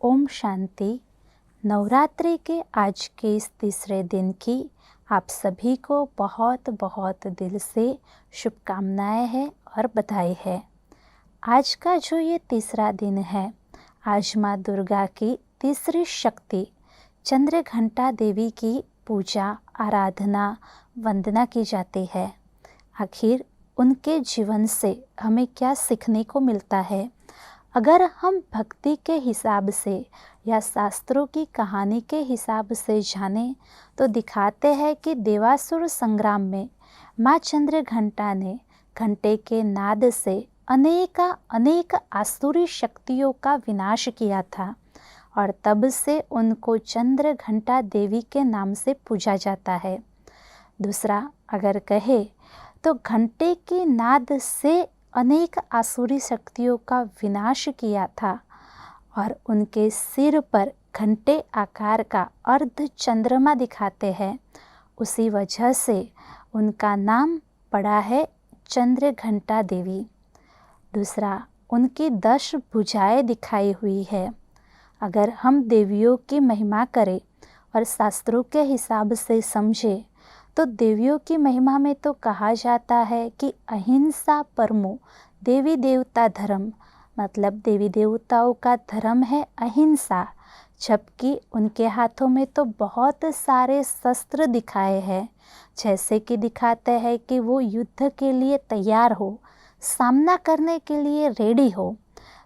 ओम शांति। नवरात्रि के आज के इस तीसरे दिन की आप सभी को बहुत बहुत दिल से शुभकामनाएं हैं और बधाई है। आज का जो ये तीसरा दिन है, आज माँ दुर्गा की तीसरी शक्ति चंद्रघंटा देवी की पूजा, आराधना, वंदना की जाती है। आखिर उनके जीवन से हमें क्या सीखने को मिलता है? अगर हम भक्ति के हिसाब से या शास्त्रों की कहानी के हिसाब से जानें तो दिखाते हैं कि देवासुर संग्राम में माँ चंद्रघंटा ने घंटे के नाद से अनेक आसुरी शक्तियों का विनाश किया था और तब से उनको चंद्रघंटा देवी के नाम से पूजा जाता है। दूसरा अगर कहे तो घंटे के नाद से अनेक आसुरी शक्तियों का विनाश किया था और उनके सिर पर घंटे आकार का अर्ध चंद्रमा दिखाते हैं। उसी वजह से उनका नाम पड़ा है चंद्रघंटा देवी। दूसरा, उनकी 10 भुजाएं दिखाई हुई है। अगर हम देवियों की महिमा करें और शास्त्रों के हिसाब से समझें तो देवियों की महिमा में तो कहा जाता है कि अहिंसा परमो देवी देवता धर्म, मतलब देवी देवताओं का धर्म है अहिंसा, जबकि उनके हाथों में तो बहुत सारे शस्त्र दिखाए हैं, जैसे कि दिखाते हैं कि वो युद्ध के लिए तैयार हो, सामना करने के लिए रेडी हो।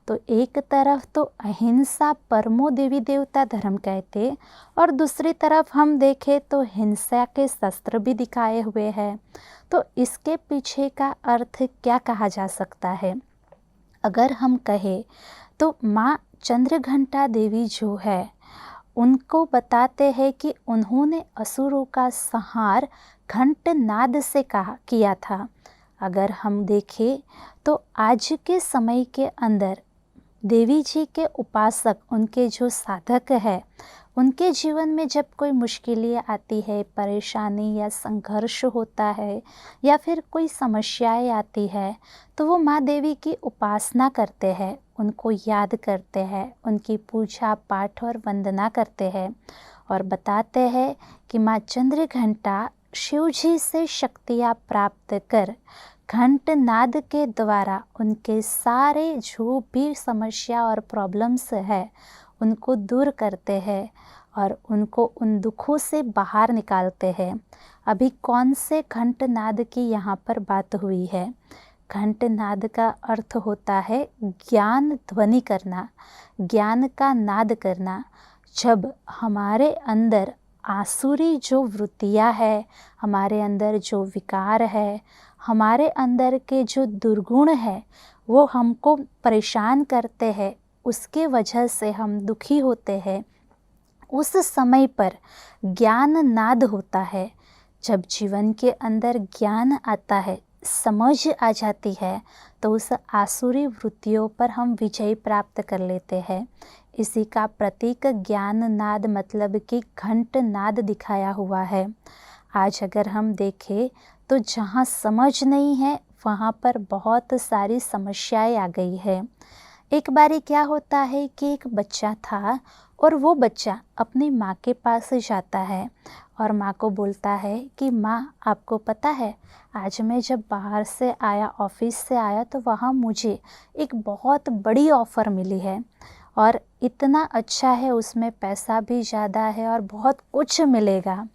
तो एक तरफ तो अहिंसा परमो देवी देवता धर्म कहते और दूसरी तरफ हम देखें तो हिंसा के शस्त्र भी दिखाए हुए हैं। तो इसके पीछे का अर्थ क्या कहा जा सकता है? अगर हम कहें तो माँ चंद्रघंटा देवी जो है उनको बताते हैं कि उन्होंने असुरों का संहार घंट नाद से किया था। अगर हम देखें तो आज के समय के अंदर देवी जी के उपासक, उनके जो साधक है, उनके जीवन में जब कोई मुश्किलें आती है, परेशानी या संघर्ष होता है या फिर कोई समस्याएं आती है तो वो माँ देवी की उपासना करते हैं, उनको याद करते हैं, उनकी पूजा पाठ और वंदना करते हैं और बताते हैं कि माँ चंद्रघंटा शिव जी से शक्तियाँ प्राप्त कर घंट नाद के द्वारा उनके सारे जो भी समस्या और प्रॉब्लम्स है उनको दूर करते हैं और उनको उन दुखों से बाहर निकालते हैं। अभी कौन से घंट नाद की यहाँ पर बात हुई है? घंट नाद का अर्थ होता है ज्ञान ध्वनि करना, ज्ञान का नाद करना। जब हमारे अंदर आसुरी जो वृत्तियाँ है, हमारे अंदर जो विकार है, हमारे अंदर के जो दुर्गुण है वो हमको परेशान करते हैं, उसके वजह से हम दुखी होते हैं, उस समय पर ज्ञान नाद होता है। जब जीवन के अंदर ज्ञान आता है, समझ आ जाती है तो उस आसुरी वृत्तियों पर हम विजय प्राप्त कर लेते हैं। इसी का प्रतीक ज्ञान नाद मतलब कि घंट नाद दिखाया हुआ है। आज अगर हम देखें तो जहाँ समझ नहीं है वहाँ पर बहुत सारी समस्याएं आ गई है। एक बारी क्या होता है कि एक बच्चा था और वो बच्चा अपनी माँ के पास जाता है और माँ को बोलता है कि माँ, आपको पता है आज मैं जब बाहर से आया, ऑफिस से आया, तो वहाँ मुझे एक बहुत बड़ी ऑफ़र मिली है और इतना अच्छा है, उसमें पैसा भी ज़्यादा है और बहुत कुछ मिलेगा।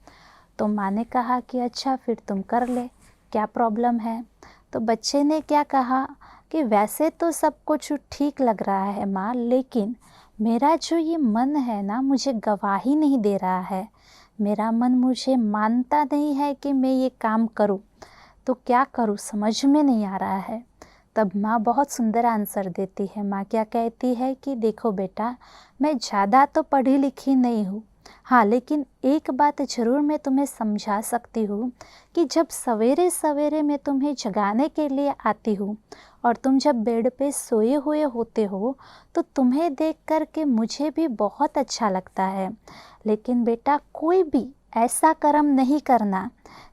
तो माँ ने कहा कि अच्छा फिर तुम कर ले, क्या प्रॉब्लम है? तो बच्चे ने क्या कहा कि वैसे तो सब कुछ ठीक लग रहा है माँ, लेकिन मेरा जो ये मन है ना, मुझे गवाही नहीं दे रहा है। मेरा मन मुझे मानता नहीं है कि मैं ये काम करूँ, तो क्या करूँ समझ में नहीं आ रहा है। तब माँ बहुत सुंदर आंसर देती है। माँ क्या कहती है कि देखो बेटा, मैं ज़्यादा तो पढ़ी लिखी नहीं हूँ, हाँ, लेकिन एक बात ज़रूर मैं तुम्हें समझा सकती हूँ कि जब सवेरे सवेरे मैं तुम्हें जगाने के लिए आती हूँ और तुम जब बेड पे सोए हुए होते हो तो तुम्हें देख कर के मुझे भी बहुत अच्छा लगता है। लेकिन बेटा, कोई भी ऐसा कर्म नहीं करना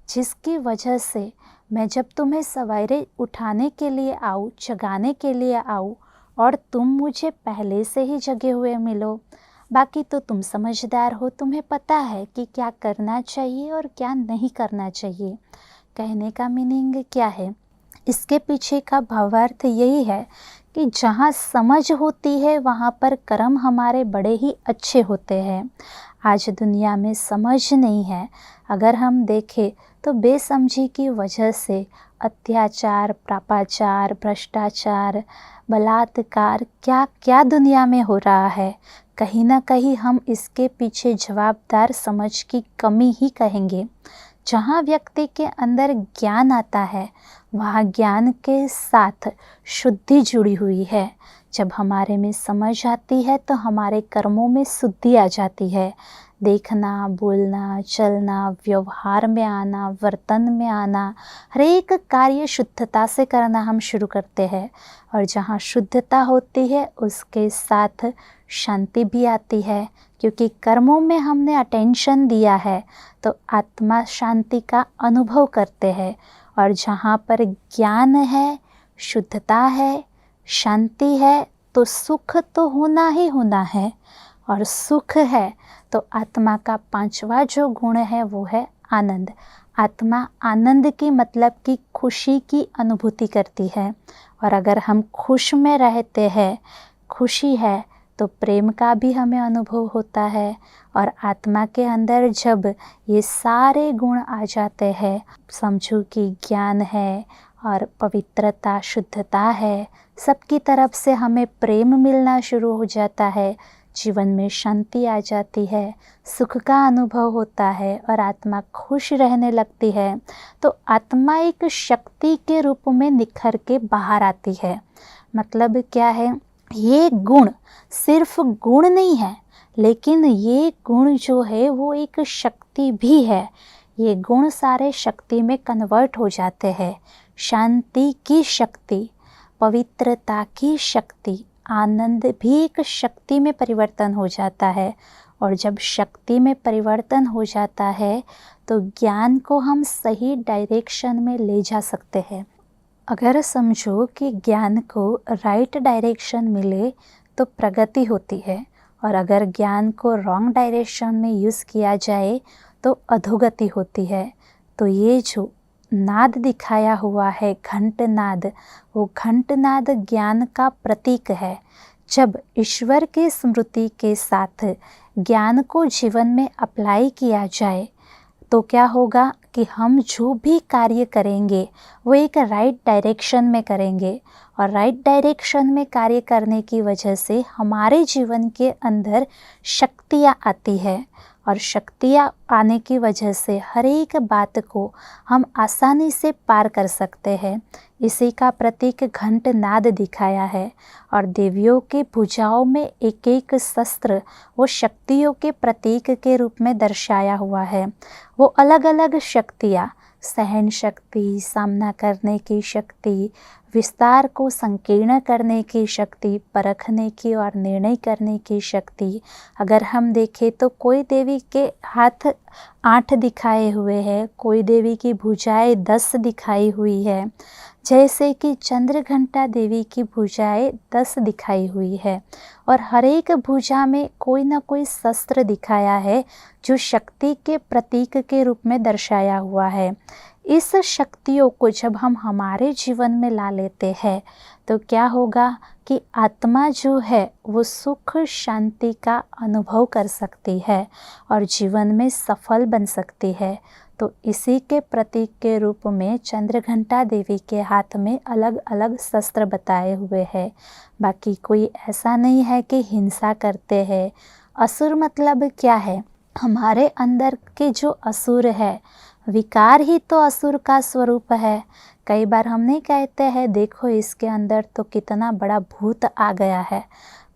जिसकी वजह से मैं जब तुम्हें सवेरे उठाने के लिए आऊँ, जगाने के लिए आऊँ और तुम मुझे पहले से ही जगे हुए मिलो। बाकी तो तुम समझदार हो, तुम्हें पता है कि क्या करना चाहिए और क्या नहीं करना चाहिए। कहने का मीनिंग क्या है, इसके पीछे का भावार्थ यही है कि जहाँ समझ होती है वहाँ पर कर्म हमारे बड़े ही अच्छे होते हैं। आज दुनिया में समझ नहीं है। अगर हम देखें तो बेसमझी की वजह से अत्याचार, पापाचार, भ्रष्टाचार, बलात्कार क्या क्या दुनिया में हो रहा है। कहीं ना कहीं हम इसके पीछे जवाबदार समझ की कमी ही कहेंगे। जहाँ व्यक्ति के अंदर ज्ञान आता है वहाँ ज्ञान के साथ शुद्धि जुड़ी हुई है। जब हमारे में समझ आती है तो हमारे कर्मों में शुद्धि आ जाती है। देखना, बोलना, चलना, व्यवहार में आना, वर्तन में आना, हर एक कार्य शुद्धता से करना हम शुरू करते हैं। और जहाँ शुद्धता होती है उसके साथ शांति भी आती है, क्योंकि कर्मों में हमने अटेंशन दिया है तो आत्मा शांति का अनुभव करते हैं। और जहाँ पर ज्ञान है, शुद्धता है, शांति है तो सुख तो होना ही होना है। और सुख है तो आत्मा का पांचवा जो गुण है वो है आनंद। आत्मा आनंद की मतलब कि खुशी की अनुभूति करती है। और अगर हम खुश में रहते हैं, खुशी है तो प्रेम का भी हमें अनुभव होता है। और आत्मा के अंदर जब ये सारे गुण आ जाते हैं, समझो कि ज्ञान है और पवित्रता, शुद्धता है, सबकी तरफ से हमें प्रेम मिलना शुरू हो जाता है, जीवन में शांति आ जाती है, सुख का अनुभव होता है और आत्मा खुश रहने लगती है, तो आत्मा एक शक्ति के रूप में निखर के बाहर आती है। मतलब क्या है, ये गुण सिर्फ गुण नहीं है, लेकिन ये गुण जो है वो एक शक्ति भी है। ये गुण सारे शक्ति में कन्वर्ट हो जाते हैं। शांति की शक्ति, पवित्रता की शक्ति, आनंद भी एक शक्ति में परिवर्तन हो जाता है। और जब शक्ति में परिवर्तन हो जाता है तो ज्ञान को हम सही डायरेक्शन में ले जा सकते हैं। अगर समझो कि ज्ञान को राइट डायरेक्शन मिले तो प्रगति होती है, और अगर ज्ञान को रॉन्ग डायरेक्शन में यूज़ किया जाए तो अधोगति होती है। तो ये जो नाद दिखाया हुआ है, घंट नाद, वो घंट नाद ज्ञान का प्रतीक है। जब ईश्वर की स्मृति के साथ ज्ञान को जीवन में अप्लाई किया जाए तो क्या होगा कि हम जो भी कार्य करेंगे वो एक राइट डायरेक्शन में करेंगे। और राइट डायरेक्शन में कार्य करने की वजह से हमारे जीवन के अंदर शक्तियाँ आती है, और शक्तियाँ आने की वजह से हर एक बात को हम आसानी से पार कर सकते हैं। इसी का प्रतीक घंट नाद दिखाया है। और देवियों की भुजाओं में एक एक शस्त्र वो शक्तियों के प्रतीक के रूप में दर्शाया हुआ है। वो अलग अलग शक्तियाँ, सहन शक्ति, सामना करने की शक्ति, विस्तार को संकीर्ण करने की शक्ति, परखने की और निर्णय करने की शक्ति। अगर हम देखें तो कोई देवी के हाथ 8 दिखाए हुए हैं, कोई देवी की भुजाएं 10 दिखाई हुई है, जैसे कि चंद्रघंटा देवी की भुजाएं 10 दिखाई हुई है। और हर एक भुजा में कोई ना कोई शस्त्र दिखाया है जो शक्ति के प्रतीक के रूप में दर्शाया हुआ है। इस शक्तियों को जब हम हमारे जीवन में ला लेते हैं तो क्या होगा कि आत्मा जो है वो सुख शांति का अनुभव कर सकती है और जीवन में सफल बन सकती है। तो इसी के प्रतीक के रूप में चंद्रघंटा देवी के हाथ में अलग अलग शस्त्र बताए हुए हैं। बाकी कोई ऐसा नहीं है कि हिंसा करते हैं। असुर मतलब क्या है, हमारे अंदर के जो असुर है, विकार ही तो असुर का स्वरूप है। कई बार हम नहीं कहते हैं देखो इसके अंदर तो कितना बड़ा भूत आ गया है।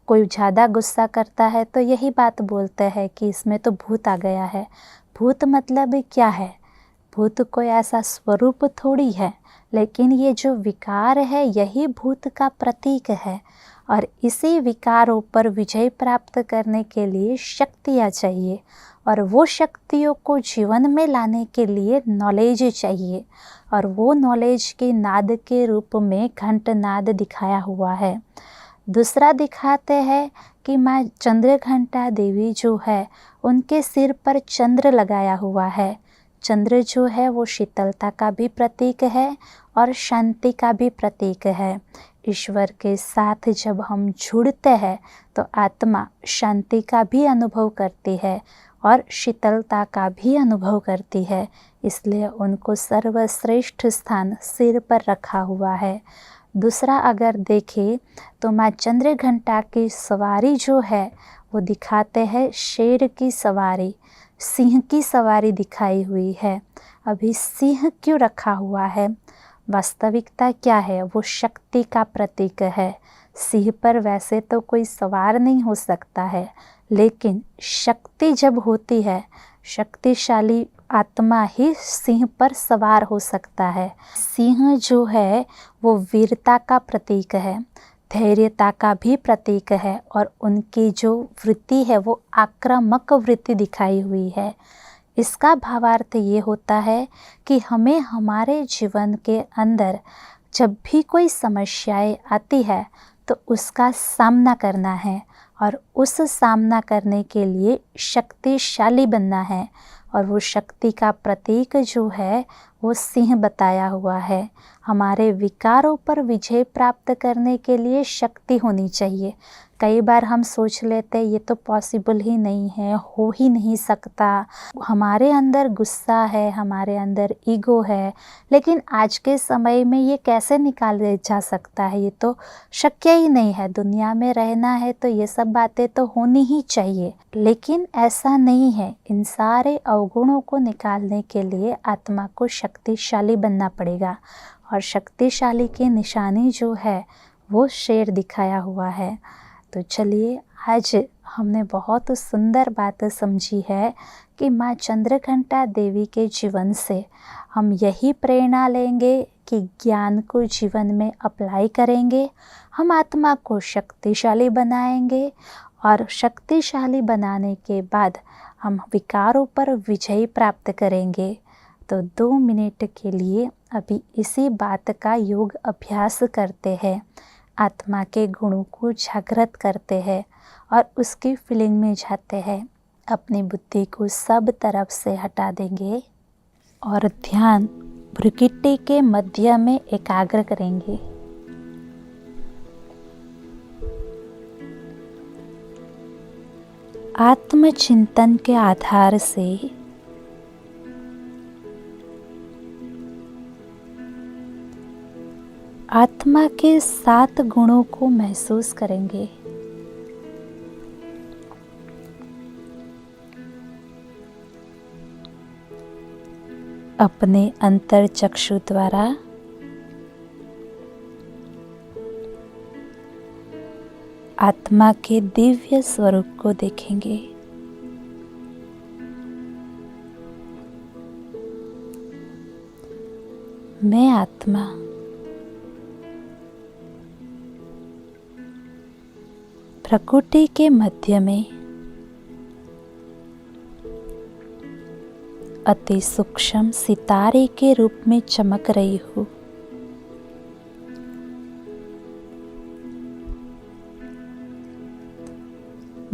कोई ज़्यादा गुस्सा करता है तो यही बात बोलते हैं कि इसमें तो भूत आ गया है। भूत मतलब क्या है, भूत कोई ऐसा स्वरूप थोड़ी है, लेकिन ये जो विकार है यही भूत का प्रतीक है। और इसी विकारों पर विजय प्राप्त करने के लिए शक्तियाँ चाहिए, और वो शक्तियों को जीवन में लाने के लिए नॉलेज चाहिए। और वो नॉलेज के नाद के रूप में घंट नाद दिखाया हुआ है। दूसरा दिखाते हैं कि माँ चंद्रघंटा देवी जो है उनके सिर पर चंद्र लगाया हुआ है। चंद्र जो है वो शीतलता का भी प्रतीक है और शांति का भी प्रतीक है। ईश्वर के साथ जब हम जुड़ते हैं तो आत्मा शांति का भी अनुभव करती है और शीतलता का भी अनुभव करती है, इसलिए उनको सर्वश्रेष्ठ स्थान सिर पर रखा हुआ है। दूसरा अगर देखें तो माँ चंद्रघंटा की सवारी जो है वो दिखाते हैं शेर की सवारी, सिंह की सवारी दिखाई हुई है। अभी सिंह क्यों रखा हुआ है? वास्तविकता क्या है? वो शक्ति का प्रतीक है। सिंह पर वैसे तो कोई सवार नहीं हो सकता है, लेकिन शक्ति जब होती है, शक्तिशाली आत्मा ही सिंह पर सवार हो सकता है। सिंह जो है वो वीरता का प्रतीक है, धैर्यता का भी प्रतीक है और उनकी जो वृत्ति है वो आक्रामक वृत्ति दिखाई हुई है। इसका भावार्थ ये होता है कि हमें हमारे जीवन के अंदर जब भी कोई समस्याएं आती है तो उसका सामना करना है और उस सामना करने के लिए शक्तिशाली बनना है। और वो शक्ति का प्रतीक जो है वो सिंह बताया हुआ है। हमारे विकारों पर विजय प्राप्त करने के लिए शक्ति होनी चाहिए। कई बार हम सोच लेते ये तो पॉसिबल ही नहीं है, हो ही नहीं सकता, हमारे अंदर गुस्सा है, हमारे अंदर ईगो है, लेकिन आज के समय में ये कैसे निकाला जा सकता है? ये तो शक्य ही नहीं है। दुनिया में रहना है तो ये सब बातें तो होनी ही चाहिए, लेकिन ऐसा नहीं है। इन सारे अवगुणों को निकालने के लिए आत्मा को शक्तिशाली बनना पड़ेगा और शक्तिशाली की निशानी जो है वो शेर दिखाया हुआ है। तो चलिए, आज हमने बहुत सुंदर बात समझी है कि माँ चंद्रघंटा देवी के जीवन से हम यही प्रेरणा लेंगे कि ज्ञान को जीवन में अप्लाई करेंगे, हम आत्मा को शक्तिशाली बनाएंगे और शक्तिशाली बनाने के बाद हम विकारों पर विजय प्राप्त करेंगे। तो 2 मिनट के लिए अभी इसी बात का योग अभ्यास करते हैं, आत्मा के गुणों को जागृत करते हैं और उसकी फीलिंग में जाते हैं। अपनी बुद्धि को सब तरफ से हटा देंगे और ध्यान भ्रुकुटी के मध्य में एकाग्र करेंगे। आत्मचिंतन के आधार से आत्मा के 7 गुणों को महसूस करेंगे। अपने अंतर चक्षु द्वारा आत्मा के दिव्य स्वरूप को देखेंगे। मैं आत्मा प्रकृति के मध्य में अति सूक्ष्म सितारे के रूप में चमक रही हूँ।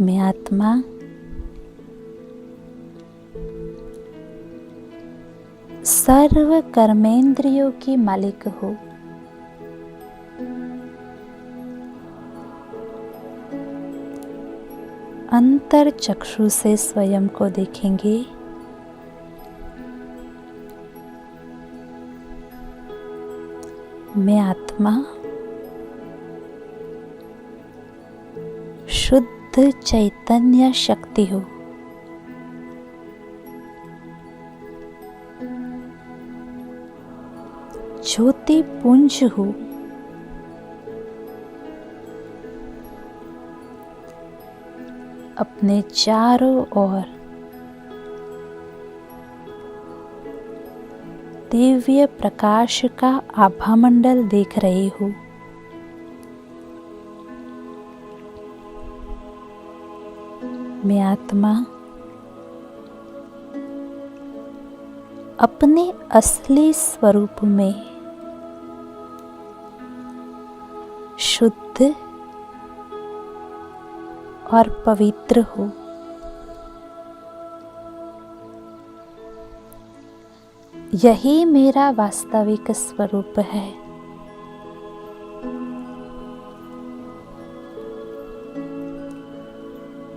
मैं आत्मा सर्व कर्मेंद्रियों की मालिक हूँ। अंतर चक्षु से स्वयं को देखेंगे। मैं आत्मा शुद्ध चैतन्य शक्ति हूँ। ज्योति पुंज हूँ। अपने चारों ओर दिव्य प्रकाश का आभामंडल देख रही हूँ। मैं आत्मा अपने असली स्वरूप में शुद्ध और पवित्र हो। यही मेरा वास्तविक स्वरूप है।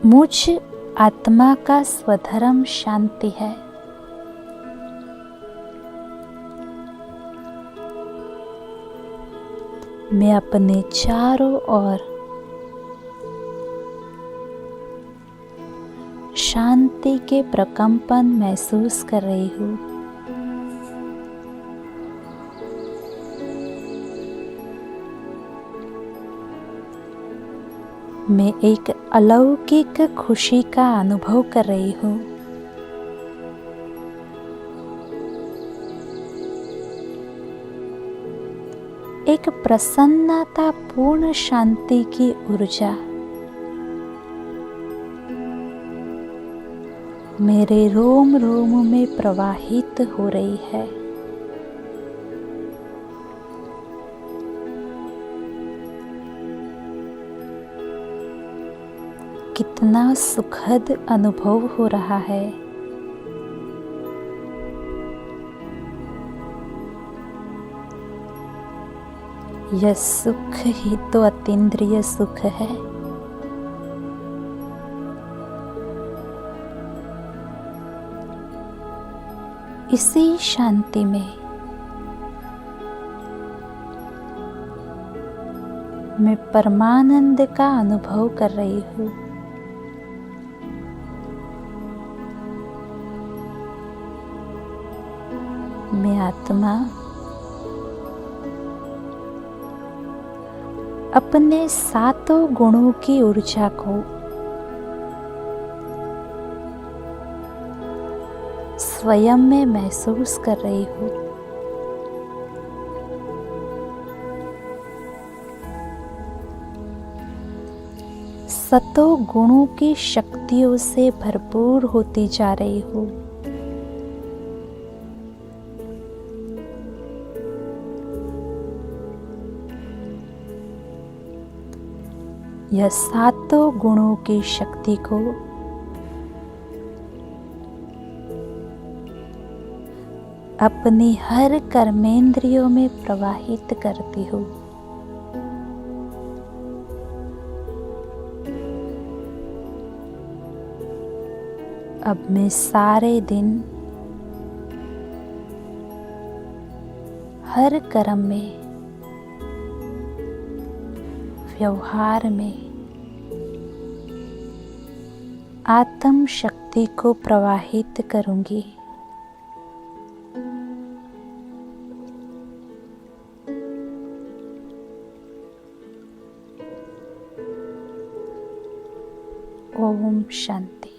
मुझ आत्मा का स्वधर्म शांति है। मैं अपने चारों ओर शांति के प्रकंपन महसूस कर रही हूँ। मैं एक अलौकिक खुशी का अनुभव कर रही हूँ। एक प्रसन्नता पूर्ण शांति की ऊर्जा मेरे रोम रोम में प्रवाहित हो रही है। कितना सुखद अनुभव हो रहा है। यह सुख ही तो अतीन्द्रिय सुख है। इसी शांति में मैं परमानंद का अनुभव कर रही हूँ। मैं आत्मा अपने सातों गुणों की ऊर्जा को स्वयं में महसूस कर रही हूँ। सतों गुणों की शक्तियों से भरपूर होती जा रही हूँ। यह सातों गुणों की शक्ति को अपनी हर कर्मेंद्रियों में प्रवाहित करती हूँ। अब मैं सारे दिन हर कर्म में, व्यवहार में आत्म शक्ति को प्रवाहित करूंगी। ओम शांति।